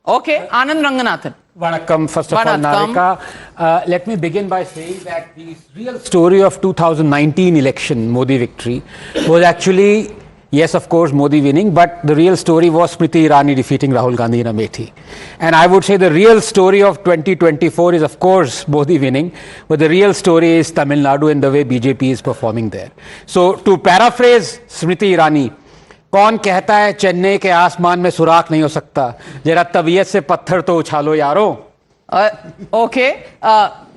Okay, Anand Ranganathan. Vanakkam, first of all, Narika. Let me begin by saying that the real story of 2019 election, Modi victory, was actually, yes, of course, Modi winning, but the real story was Smriti Irani defeating Rahul Gandhi in Amethi. And I would say the real story of 2024 is, of course, Modi winning, but the real story is Tamil Nadu and the way BJP is performing there. So, to paraphrase Smriti Irani, कौन कहता है चेन्नई के आसमान में सुराख नहीं हो सकता जरा तबीयत से पत्थर तो उछालो यारो Okay,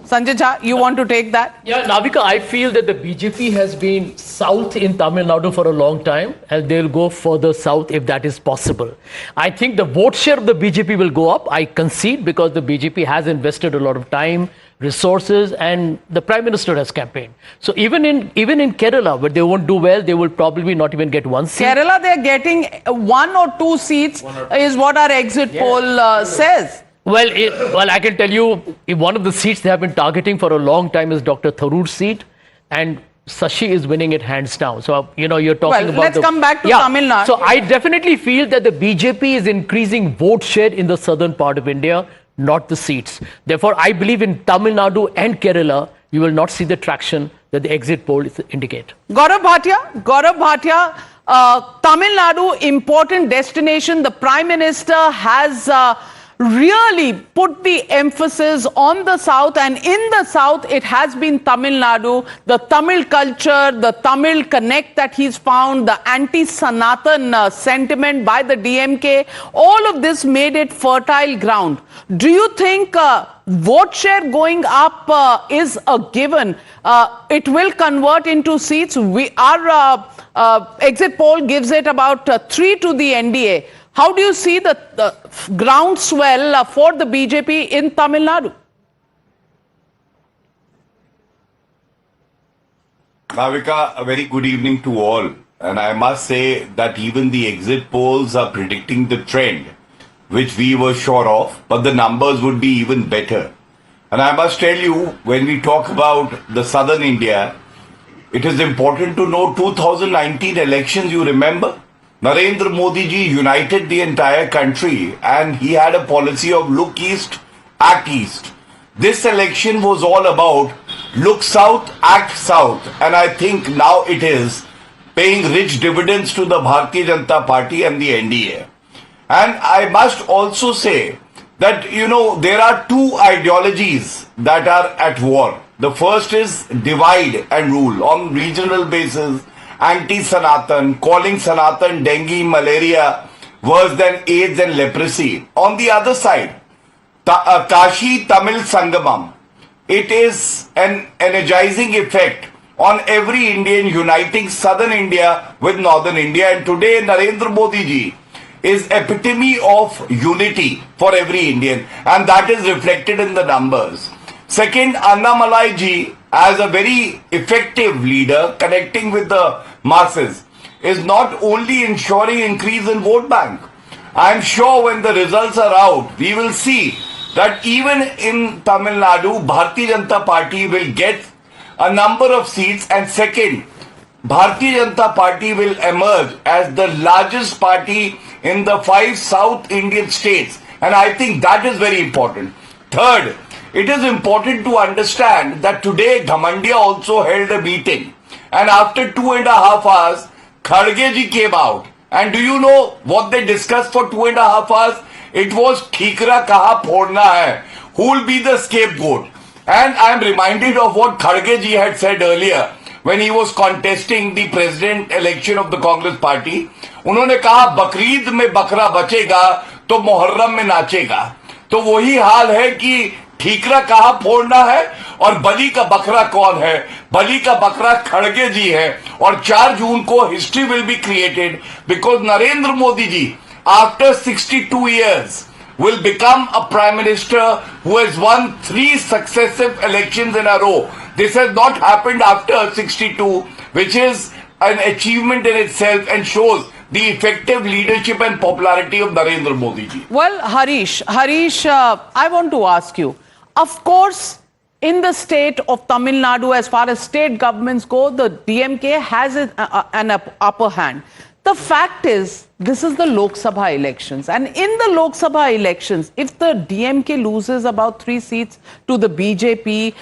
Sanjay Jha, you want to take that? Yeah, Navika, I feel that the BJP has been south in Tamil Nadu for a long time and they'll go further south if that is possible. I think the vote share of the BJP will go up. I concede because the BJP has invested a lot of time, resources, and the Prime Minister has campaigned. So even in Kerala, where they won't do well, they will probably not even get one seat. Kerala, they're getting 1 or 2 seats is what our exit poll says. Well, I can tell you, if one of the seats they have been targeting for a long time is Dr. Tharoor's seat, and Sashi is winning it hands down. So, you're talking about... let's come back to Tamil Nadu. So, I definitely feel that the BJP is increasing vote share in the southern part of India, not the seats. Therefore, I believe in Tamil Nadu and Kerala, you will not see the traction that the exit polls indicate. Gaurav Bhatia, Tamil Nadu, important destination. The Prime Minister has... really put the emphasis on the south, and in the south it has been Tamil Nadu, the Tamil culture, the Tamil connect that he's found, the anti-Sanatan sentiment by the DMK, all of this made it fertile ground. Do you think vote share going up is a given? It will convert into seats. Our exit poll gives it about 3 to the NDA. How do you see the groundswell for the BJP in Tamil Nadu? Navika, a very good evening to all. And I must say that even the exit polls are predicting the trend, which we were sure of, but the numbers would be even better. And I must tell you, when we talk about the southern India, it is important to know 2019 elections, you remember? Narendra Modi ji united the entire country and he had a policy of look east, act east. This election was all about look south, act south, and I think now it is paying rich dividends to the Bharatiya Janata Party and the NDA. And I must also say that, there are 2 ideologies that are at war. The first is divide and rule on regional basis. Anti-Sanatan, calling Sanatan dengue, malaria, worse than AIDS and leprosy. On the other side, Kashi Tamil Sangamam. It is an energizing effect on every Indian, uniting southern India with northern India. And today, Narendra Modi ji is epitome of unity for every Indian. And that is reflected in the numbers. Second, Annamalai ji, as a very effective leader connecting with the masses, is not only ensuring increase in vote bank. I am sure when the results are out, we will see that even in Tamil Nadu, Bharatiya Janata Party will get a number of seats, and second, Bharatiya Janata Party will emerge as the largest party in the 5 South Indian states, and I think that is very important. Third, it is important to understand that today Ghamandia also held a meeting, and after 2.5 hours, Kharge ji came out. And do you know what they discussed for 2.5 hours? It was Thikra kaha phorna hai. Who will be the scapegoat? And I am reminded of what Kharge ji had said earlier when he was contesting the president election of the Congress party. उन्होंने कहा बकरीद में बकरा बचेगा तो मुहर्रम में नाचेगा. तो वही हाल है कि ठीकरा कहाँ फोड़ना है और बलि का बकरा कौन है? बलि का बकरा खड़गे जी है और 4 जून को history will be created because Narendra Modi ji after 62 years will become a prime minister who has won 3 successive elections in a row. This has not happened after 62, which is an achievement in itself and shows the effective leadership and popularity of Narendra Modi ji. Well, Harish, I want to ask you, of course, in the state of Tamil Nadu, as far as state governments go, the DMK has an upper hand. the fact is, this is the Lok Sabha elections. And in the Lok Sabha elections, if the DMK loses about 3 seats to the BJP,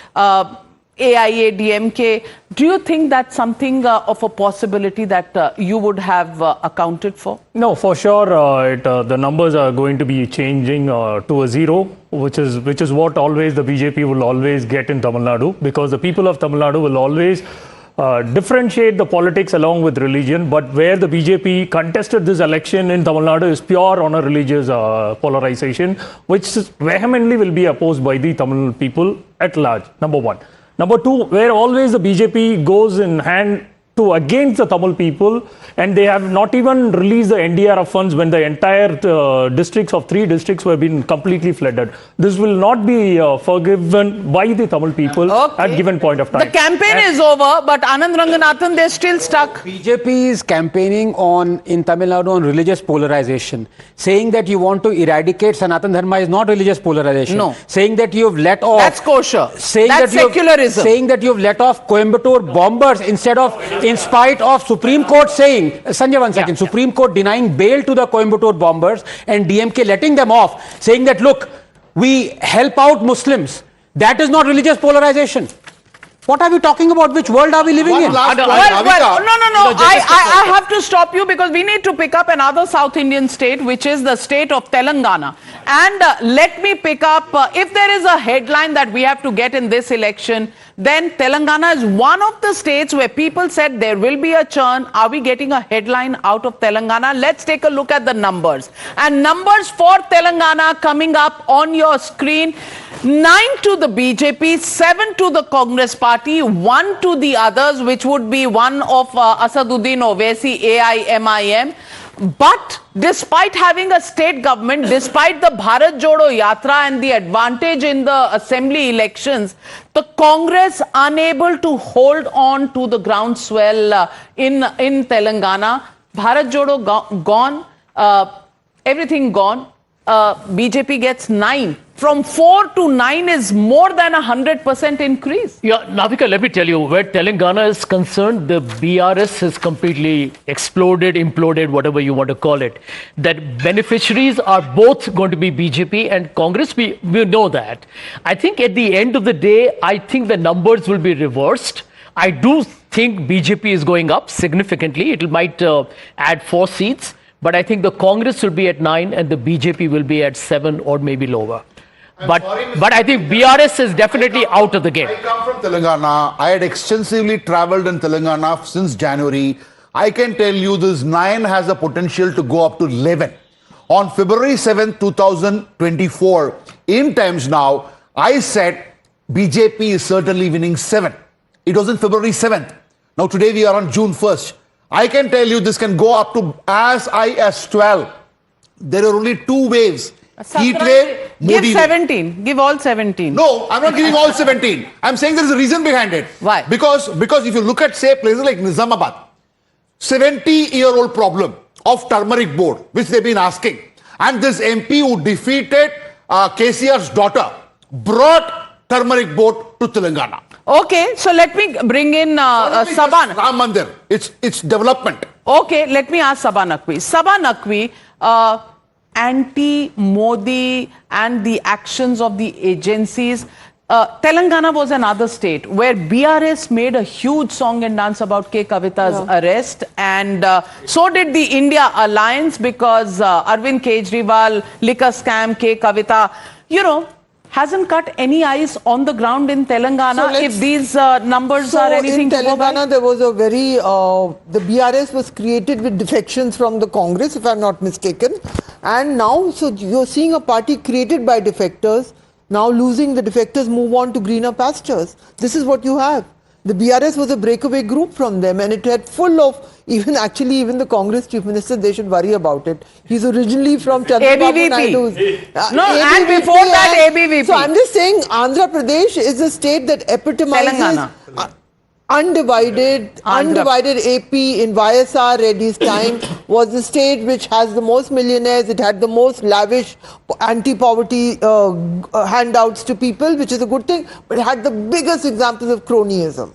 AIA, DMK, do you think that's something of a possibility that you would have accounted for? No, for sure, the numbers are going to be changing to a zero, which is what always the BJP will always get in Tamil Nadu, because the people of Tamil Nadu will always differentiate the politics along with religion. But where the BJP contested this election in Tamil Nadu is pure on a religious polarization, which vehemently will be opposed by the Tamil people at large, number one. Number two, where always the BJP goes in hand to against the Tamil people, and they have not even released the NDRF funds when the entire districts of 3 districts were being completely flooded. This will not be forgiven by the Tamil people at given point of time. The campaign is over, but Anand Ranganathan, they're still stuck. BJP is campaigning in Tamil Nadu on religious polarization. Saying that you want to eradicate Sanatan Dharma is not religious polarization. No. Saying that you have let off... That's kosher. Saying That's that secularism. Saying that you have let off Coimbatore bombers in spite of Supreme Court saying, Sanjay, one second, Supreme Court denying bail to the Coimbatore bombers and DMK letting them off, saying that, look, we help out Muslims. That is not religious polarization. What are we talking about? Which world are we living in? No. I have to stop you because we need to pick up another South Indian state, which is the state of Telangana. And let me pick up, if there is a headline that we have to get in this election, then Telangana is one of the states where people said there will be a churn. Are we getting a headline out of Telangana? Let's take a look at the numbers. And numbers for Telangana coming up on your screen. 9 to the BJP, 7 to the Congress party, 1 to the others, which would be one of Asaduddin Owaisi, AIMIM. But despite having a state government, despite the Bharat Jodo Yatra and the advantage in the assembly elections, the Congress unable to hold on to the groundswell in Telangana. Bharat Jodo gone, everything gone. BJP gets 9. From 4 to 9 is more than 100% increase. Yeah, Navika, let me tell you, where Telangana is concerned, the BRS has completely exploded, imploded, whatever you want to call it. That beneficiaries are both going to be BJP and Congress. We know that. I think at the end of the day, I think the numbers will be reversed. I do think BJP is going up significantly. It might add 4 seats. But I think the Congress will be at 9 and the BJP will be at 7 or maybe lower. But I think BRS is definitely out of the game. I come from Telangana. I had extensively traveled in Telangana since January. I can tell you this 9 has a potential to go up to 11. On February 7, 2024, in Times Now, I said BJP is certainly winning 7. It was on February 7th. Now today we are on June 1st. I can tell you this can go up to as high as 12. There are only 2 waves. Heat wave, give Modi 17. Give all 17. No, I'm not giving all 17. I'm saying there is a reason behind it. Why? Because if you look at, say, places like Nizamabad, 70-year-old problem of turmeric board, which they've been asking. And this MP who defeated KCR's daughter brought turmeric board to Telangana. Okay, so let me bring in Saban. Ram Mandir. It's development. Okay, let me ask Saba Naqvi. Saba Naqvi, anti-Modi and the actions of the agencies. Telangana was another state where BRS made a huge song and dance about K. Kavita's arrest, and so did the India Alliance, because Arvind Kejriwal, liquor scam, K. Kavita, hasn't cut any ice on the ground in Telangana. So if these numbers are anything to go by. In Telangana, there was a very, the BRS was created with defections from the Congress, if I'm not mistaken. And now, so you're seeing a party created by defectors, now losing the defectors, move on to greener pastures. This is what you have. The BRS was a breakaway group from them, and it had full of, even the Congress chief minister, they should worry about it. He's originally from Chandrababu Naidu's. And before that, ABVP. So I'm just saying, Andhra Pradesh is a state that epitomizes undivided AP in YSR Reddy's time, was the state which has the most millionaires. It had the most lavish anti-poverty handouts to people, which is a good thing, but it had the biggest examples of cronyism.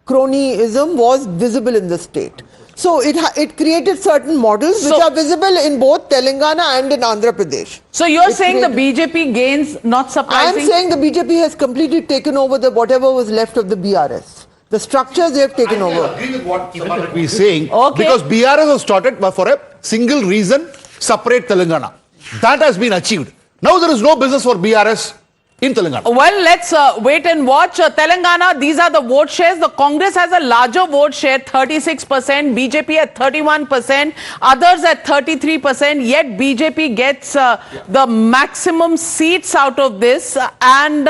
Cronyism was visible in the state. So it created certain models which So- are visible in both Telangana and in Andhra Pradesh. So you're It saying the created- BJP gains not I am surprising? saying the BJP has completely taken over the whatever was left of the BRS. The structures they have taken over. I agree with what Samarth is saying. Okay. Because BRS was started for a single reason, separate Telangana. That has been achieved. Now there is no business for BRS in Telangana. Well, let's wait and watch. Telangana, these are the vote shares. The Congress has a larger vote share, 36%, BJP at 31%, others at 33%, yet BJP gets the maximum seats out of this. And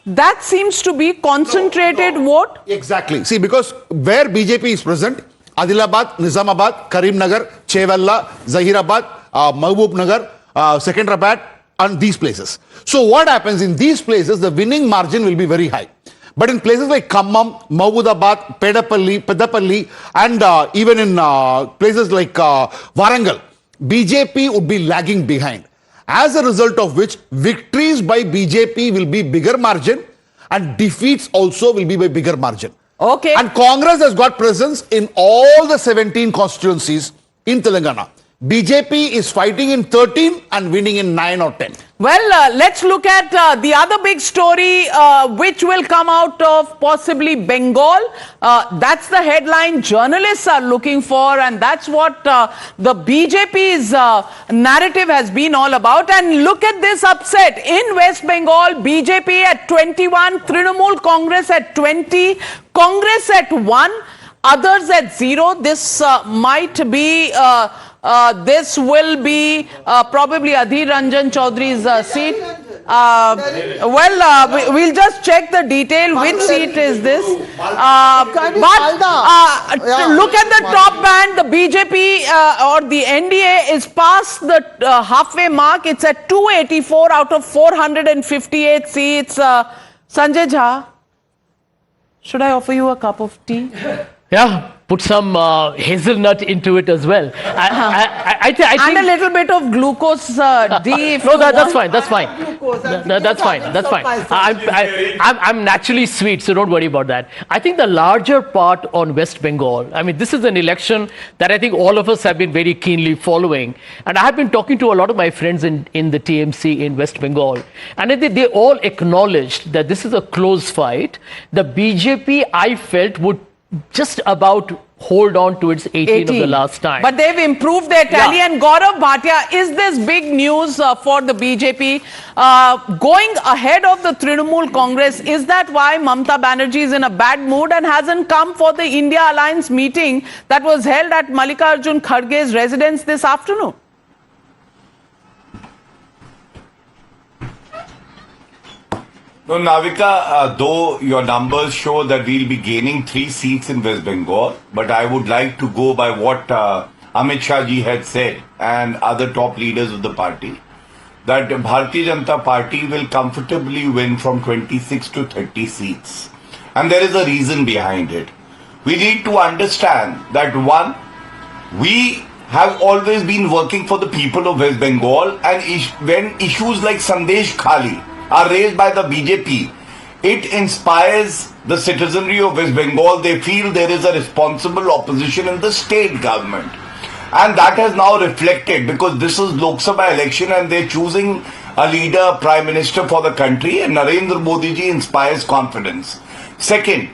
that seems to be concentrated vote. Exactly. See, because where BJP is present, Adilabad, Nizamabad, Karimnagar, Chevalla, Zahirabad, Mahbubnagar, Secunderabad, and these places. So what happens in these places, the winning margin will be very high. But in places like Khammam, Mahmudabad, Pedapalli, and even in places like Warangal, BJP would be lagging behind. As a result of which, victories by BJP will be bigger margin and defeats also will be by bigger margin. Okay. And Congress has got presence in all the 17 constituencies in Telangana. BJP is fighting in 13 and winning in 9 or 10. Well, let's look at the other big story which will come out of possibly Bengal. That's the headline journalists are looking for, and that's what the BJP's narrative has been all about. And look at this upset in West Bengal. BJP at 21, Trinamool Congress at 20, Congress at 1, others at 0. This might be this will be probably Adhir Ranjan Chaudhary's seat. We'll just check the detail. Which seat is this? But look at the top band. The BJP or the NDA is past the halfway mark. It's at 284 out of 458 seats. Sanjay Jha, should I offer you a cup of tea? Yeah, put some hazelnut into it as well. I think And a little bit of glucose D. If no, you that's want. fine. That's fine. That's fine. That's fine. I'm naturally sweet, so don't worry about that. I think the larger part on West Bengal, I mean, this is an election that I think all of us have been very keenly following. And I have been talking to a lot of my friends in the TMC in West Bengal. And they all acknowledged that this is a close fight. The BJP, I felt, would just about hold on to its 18 of the last time. But they've improved their tally. Yeah. And Gaurav Bhatia, is this big news for the BJP? Going ahead of the Trinamool Congress, is that why Mamata Banerjee is in a bad mood and hasn't come for the India Alliance meeting that was held at Mallikarjun Kharge's residence this afternoon? No, Navika, though your numbers show that we'll be gaining 3 seats in West Bengal, but I would like to go by what Amit Shah ji had said and other top leaders of the party, that Bharatiya Janata Party will comfortably win from 26 to 30 seats. And there is a reason behind it. We need to understand that one, we have always been working for the people of West Bengal, and when issues like Sandesh Khali are raised by the BJP, it inspires the citizenry of West Bengal. They feel there is a responsible opposition in the state government. And that has now reflected, because this is Lok Sabha election and they're choosing a leader, prime minister for the country, and Narendra Modi ji inspires confidence. Second,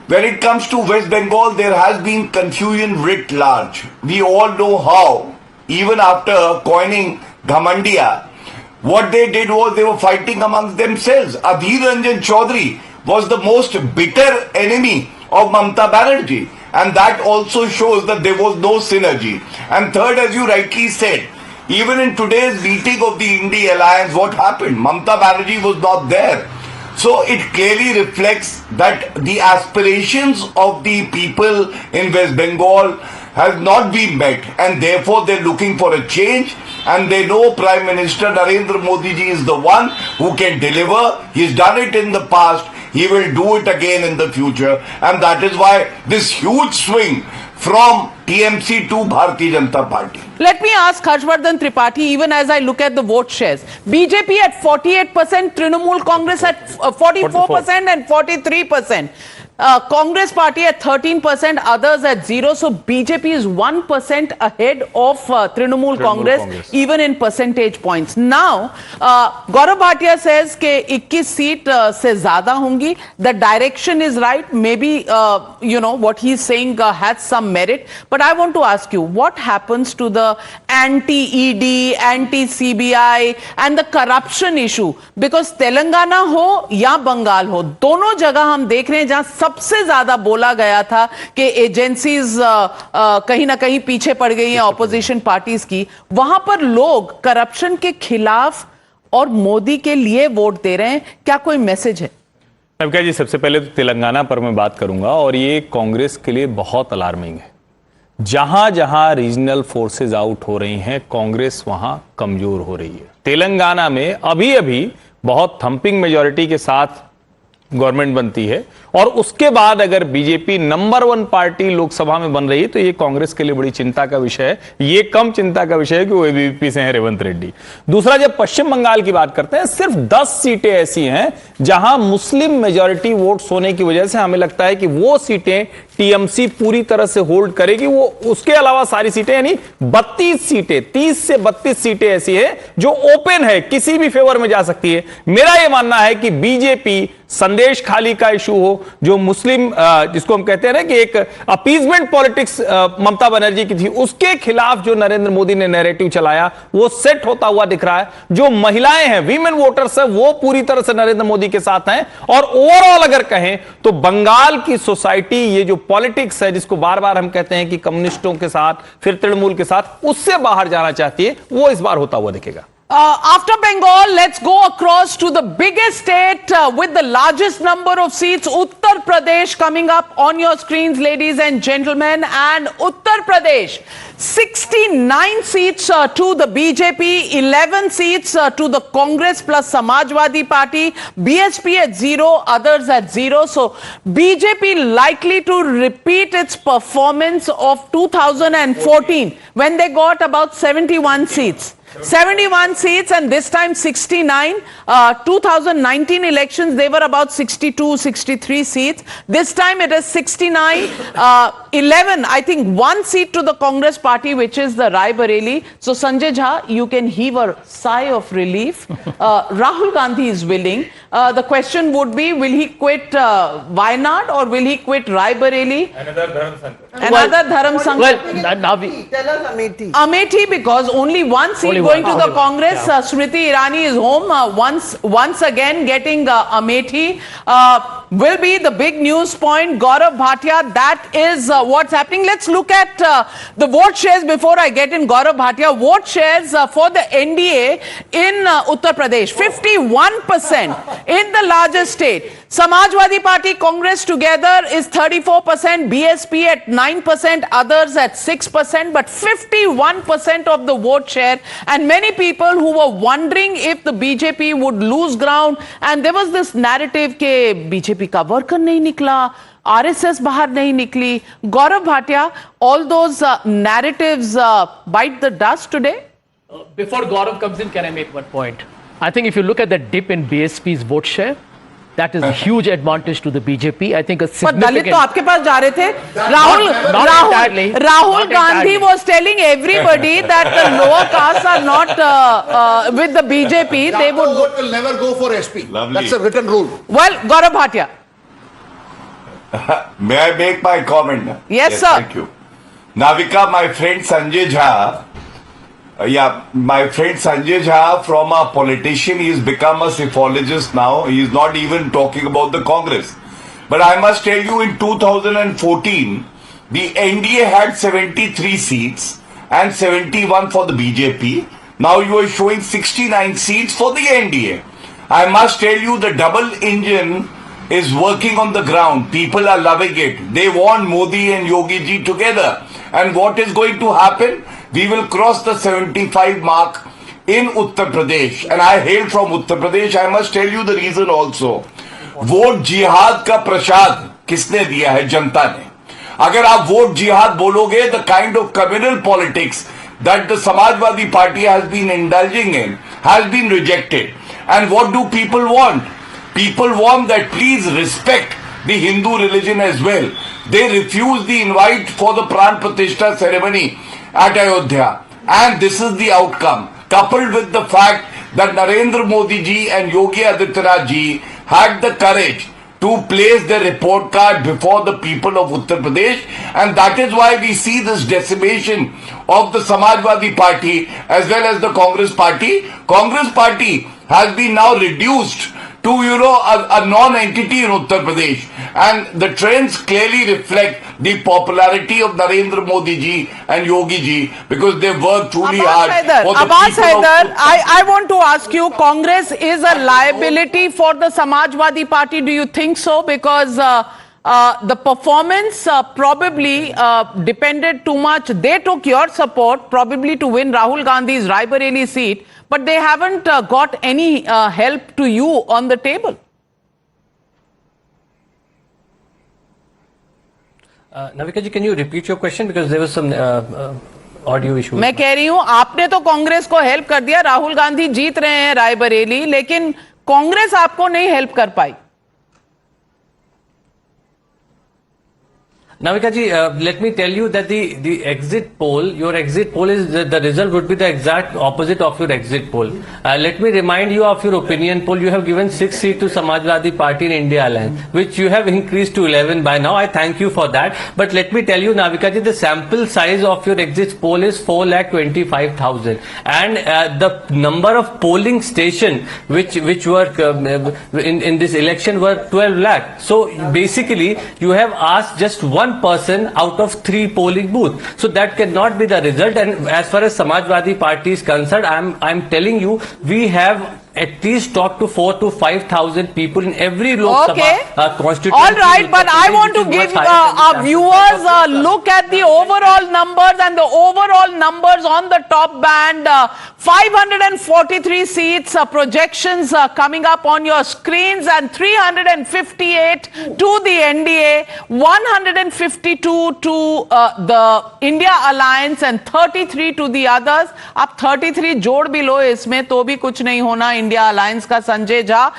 when it comes to West Bengal, there has been confusion writ large. We all know how, even after coining Ghamandiya, what they did was they were fighting amongst themselves. Adhir Ranjan Chaudhary was the most bitter enemy of Mamata Banerjee. And that also shows that there was no synergy. And third, as you rightly said, even in today's meeting of the India Alliance, what happened? Mamata Banerjee was not there. So it clearly reflects that the aspirations of the people in West Bengal have not been met, and therefore they're looking for a change, and they know Prime Minister Narendra Modi ji is the one who can deliver. He's done it in the past, he will do it again in the future, and that is why this huge swing from TMC to Bharatiya Janata Party. Let me ask Harshvardhan Tripathi, even as I look at the vote shares. BJP at 48%, Trinamool Congress at 44% and 43%. Congress party at 13%, others at 0. So BJP is 1% ahead of Trinamool Congress, even in percentage points. Now, Gaurav Bhatia says कि 21 seat से ज़्यादा होंगी. The direction is right. Maybe, what he's saying has some merit. But I want to ask you, what happens to the anti-ED, anti-CBI and the corruption issue? Because Telangana हो या बंगाल हो, दोनों जगह हम देख रहे हैं जहां सबसे ज्यादा बोला गया था कि एजेंसीज कहीं ना कहीं पीछे पड़ गई हैं ऑपोजिशन पार्टीज की, वहां पर लोग करप्शन के खिलाफ और मोदी के लिए वोट दे रहे हैं. क्या कोई मैसेज है? नविका जी, सबसे पहले तो तेलंगाना पर मैं बात करूंगा और ये कांग्रेस के लिए बहुत अलार्मिंग है. जहां जहां रीजनल फोर्सेस आउट हो रही हैं, कांग्रेस वहां कमजोर हो रही है. तेलंगाना में अभी अभी बहुत थंपिंग मेजॉरिटी के साथ गवर्नमेंट बनती है और उसके बाद अगर बीजेपी नंबर 1 पार्टी लोकसभा में बन रही है तो ये कांग्रेस के लिए बड़ी चिंता का विषय है. ये कम चिंता का विषय है कि वो एबीवीपी से हैं रेवंत रेड्डी. दूसरा, जब पश्चिम बंगाल की बात करते हैं, सिर्फ 10 सीटें ऐसी हैं जहां मुस्लिम मेजॉरिटी वोट्स होने की वजह से हमें लगता है कि वो सीटें टीएमसी पूरी तरह से होल्ड करेगी. वो उसके अलावा सारी सीटें यानी 32 सीटें, 30 से 32 सीटें ऐसी है जो ओपन है, किसी भी फेवर में जा सकती है. मेरा यह मानना है कि बीजेपी संदेश खाली का इशू हो, जो मुस्लिम जिसको हम कहते हैं ना कि एक अपीजमेंट पॉलिटिक्स ममता बनर्जी की थी, उसके खिलाफ जो नरेंद्र मोदी ने नैरेटिव चलाया वो सेट होता हुआ दिख रहा है. जो महिलाएं हैं, वीमेन वोटर्स है, वो पूरी तरह से नरेंद्र मोदी के साथ हैं. और ओवरऑल अगर कहें तो बंगाल की सोसाइटी, ये जो पॉलिटिक्स है जिसको बार बार हम कहते हैं कि कम्युनिस्टों के साथ फिर तृणमूल के साथ, उससे बाहर जाना चाहती है, वो इस बार होता हुआ दिखेगा. After Bengal, let's go across to the biggest state with the largest number of seats, Uttar Pradesh, coming up on your screens, ladies and gentlemen. And Uttar Pradesh, 69 seats to the BJP, 11 seats to the Congress plus Samajwadi Party, BSP at 0, others at 0. So BJP likely to repeat its performance of 2014 when they got about 71 seats. 71 seats and this time 69. 2019 elections, they were about 62, 63 seats. This time it is 69. 11, I think one seat to the Congress party, which is the Rai Bareli. So Sanjay Jha, you can heave a sigh of relief. Rahul Gandhi is willing. The question would be, will he quit Wayanad or will he quit Rai Bareli? Another Dharam Sangh. Well, now we... Tell us Amethi. Amethi, because only one seat going to the Congress. Smriti Irani is home once again getting Amethi. Will be the big news point. Gaurav Bhatia, that is what's happening. Let's look at the vote shares before I get in Gaurav Bhatia. Vote shares for the NDA in Uttar Pradesh, 51% in the largest state. Samajwadi Party, Congress together is 34%, BSP at 9%, others at 6%, but 51% of the vote share. And many people who were wondering if the BJP would lose ground, and there was this narrative ke BJP ka worker nahi nikla, RSS bahar nahi nikli. Gaurav Bhatia, all those narratives bite the dust today? Before Gaurav comes in, can I make one point? I think if you look at the dip in BSP's vote share, that is a huge advantage to the BJP. I think a significant... But Dalit to aapke paas ja rahe the. Not entirely. Rahul Not Gandhi entirely. was telling everybody that the lower castes are not with the BJP. They would... vote will never go for SP. Lovely. That's a written rule. Well, Gaurav Bhatia. May I make my comment? Yes, sir. Thank you. Navika, my friend Sanjay Jha, my friend Sanjay Jha, from a politician, he has become a psephologist now. He is not even talking about the Congress. But I must tell you, in 2014, the NDA had 73 seats and 71 for the BJP. Now you are showing 69 seats for the NDA. I must tell you, the double engine is working on the ground. People are loving it. They want Modi and Yogi ji together. And what is going to happen? We will cross the 75 mark in Uttar Pradesh. And I hail from Uttar Pradesh. I must tell you the reason also. Vote जिहाद का प्रसाद किसने दिया है? जनता ने. अगर आप vote जिहाद बोलोगे, the kind of communal politics that the Samajwadi Party has been indulging in has been rejected. And what do people want? People want that please respect the Hindu religion as well. They refused the invite for the Pran Pratishtha ceremony at Ayodhya. And this is the outcome. Coupled with the fact that Narendra Modi ji and Yogi Adityanath ji had the courage to place their report card before the people of Uttar Pradesh, and that is why we see this decimation of the Samajwadi Party as well as the Congress Party. Congress Party has been now reduced to, a non-entity in Uttar Pradesh, and the trends clearly reflect the popularity of Narendra Modi ji and Yogi ji, because they work truly hard for the Abbas people of Haider, I want to ask you, Congress is a liability for the Samajwadi Party. Do you think so? Because the performance probably depended too much. They took your support probably to win Rahul Gandhi's Raebareli seat, but they haven't got any help to you on the table. Navika ji, can you repeat your question, because there was some audio issue. मैं कह रही हूँ, आपने तो कांग्रेस को help कर दिया, राहुल गांधी जीत रहे हैं रायबरेली, लेकिन कांग्रेस आपको नहीं हेल्प कर पाई. Navika ji, let me tell you that the exit poll, your exit poll is the result would be the exact opposite of your exit poll. Let me remind you of your opinion poll. You have given 6 seats to Samajwadi Party in India Alliance, which you have increased to 11 by now. I thank you for that. But let me tell you, Navika ji, the sample size of your exit poll is 4,25,000, and the number of polling station which were in this election were 12 lakh. So basically, you have asked just one person out of 3 polling booths. So that cannot be the result. And as far as Samajwadi Party is concerned, I'm telling you, we have at least talked to 4,000 to 5,000 people in every Lok Sabha constituency. All right, but I want to give our viewers a look at the overall numbers, and the overall numbers on the top band. 543 seats, projections coming up on your screens, and 358 to the NDA, 152 to the India Alliance, and 33 to the others. अब 33 जोड़ भी लो इसमें तो भी कुछ नहीं होना India alliance का. संजय झा.